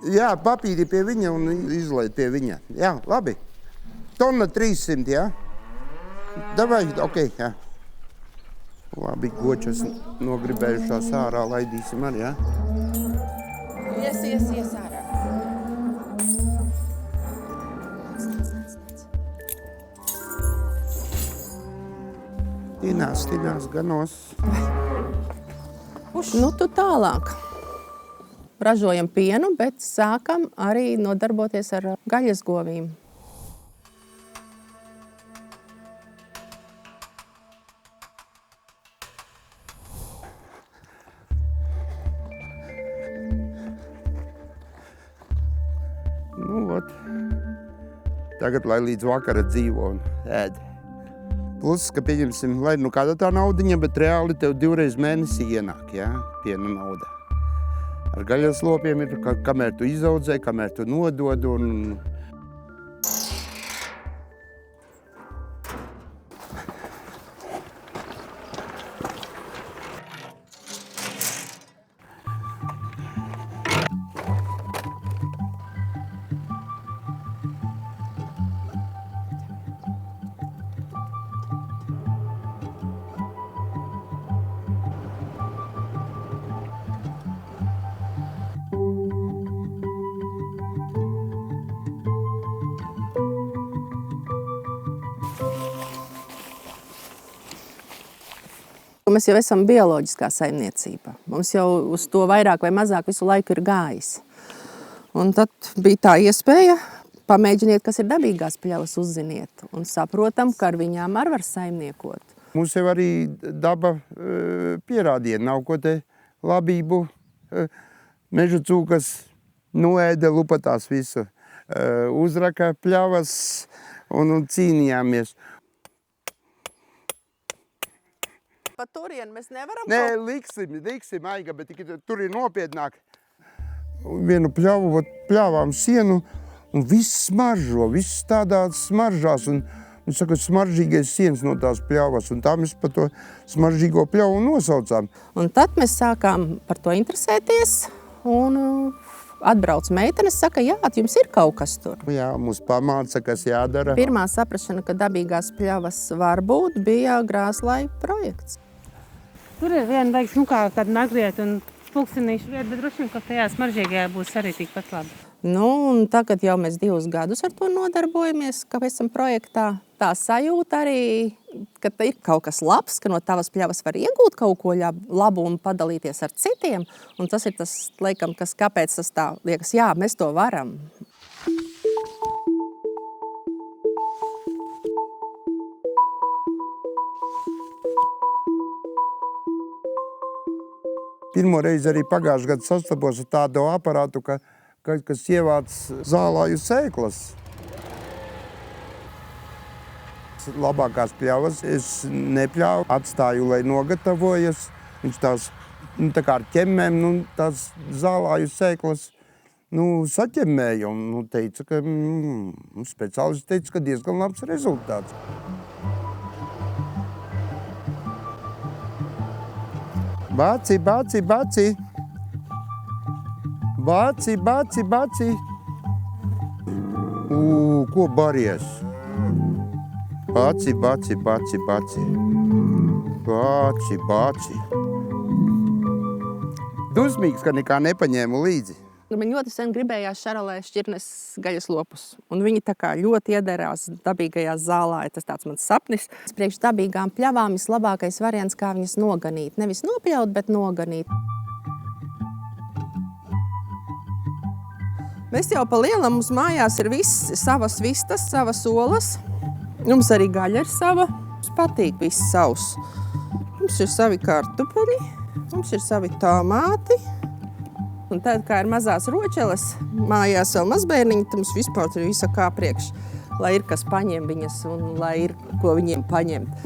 Jā, papīri pie viņa un izlaid pie viņa. Jā, labi. Tonna 300, jā? Davai, okei, jā. Labi, gočas nogribējušās ārā laidīsim arī, jā? Ies ārā. Tinās ganos. Nu, tu tālāk. Ražojam pienu, bet sākam arī nodarboties ar gaļas govīm. Nu, ot. Tagad, lai līdz vakara dzīvo un ēd. Plus, ka pieņemsim, lai nu kāda tā naudiņa, bet reāli tev 2 reizes mēnesī ienāk, jā, piena nauda. Ar gaļas lopiem ir, kamēr tu izaudzē, kamēr tu nodod un... Mēs jau esam bioloģiskā saimniecība. Mums jau uz to vairāk vai mazāk visu laiku ir gājis. Un tad bija tā iespēja pamēģiniet, kas ir dabīgās pļavas, uzziniet. Un saprotam, ka ar viņām arī var saimniekot. Mums jau arī daba pierādīja, nav ko te labību. Meža cūkas noēda lupatās visu. Uzraka pļavas un cīnījāmies. Pa turien mēs nevaram... Nē, liksim, Aiga, bet tur ir nopietnāk. Vienu pļavu, pļāvām sienu, un viss smaržo, viss tādās smaržās, un saka, smaržīgais siens no tās pļavas, un tā mēs par to smaržīgo pļavu nosaucām. Un tad mēs sākām par to interesēties, un atbrauc meitenes, saka, jā, jums ir kaut kas tur. Jā, mums pamāca, kas jādara. Pirmā saprašana, ka dabīgās pļavas var būt, bija Grāslai projekts. Tur ir viena vajag, kādu nagriet un pulkstenīšu vietu, bet droši vien, ka tajā smaržīgajā būs arī tikpat labi. Nu, un tagad jau mēs 2 gadus ar to nodarbojamies, ka esam projektā. Tā sajūta arī, ka ir kaut kas labs, ka no tavas pļavas var iegūt kaut ko labu un padalīties ar citiem. Un tas ir tas, laikam, kāpēc tas tā liekas, jā, mēs to varam. Pirmo reizi arī pagājušajā gadā sastapos ar tādu aparātu, kas ievāc zālāju sēklas. Labākās pļavas es nepļāvu, atstāju, lai nogatavojas. Viņš tās, tā kā ar ķemmēm, tās zālāju sēklas, saķemmēja un teica, ka, speciālists teica, ka diezgan labs rezultāts. Bāci, bāci, bāci. Bāci, bāci, bāci. Ko baries? Bāci, bāci, bāci, bāci. Bāci, bāci. Dusmīgs, ka nekā nepaņēmu līdzi. Man ļoti sen gribējās Šarolē šķirnes gaļas lopus. Un viņi tā kā ļoti iederās dabīgajā zālā. Tas tāds mans sapnis. Priekš dabīgām pļavām vislabākais variants, kā viņas noganīt. Nevis nopļaut, bet noganīt. Mēs jau pa lielam, mums mājās ir savas vistas, savas olas. Mums arī gaļa ir sava. Mums patīk viss savs. Mums ir savi kartupeļi, mums ir savi tomāti. Un tad, kā ir mazās ročeles, mājās vēl mazbērniņi, tad mums vispār ir visa kā priekš, lai ir kas paņem viņas un lai ir ko viņiem paņemt.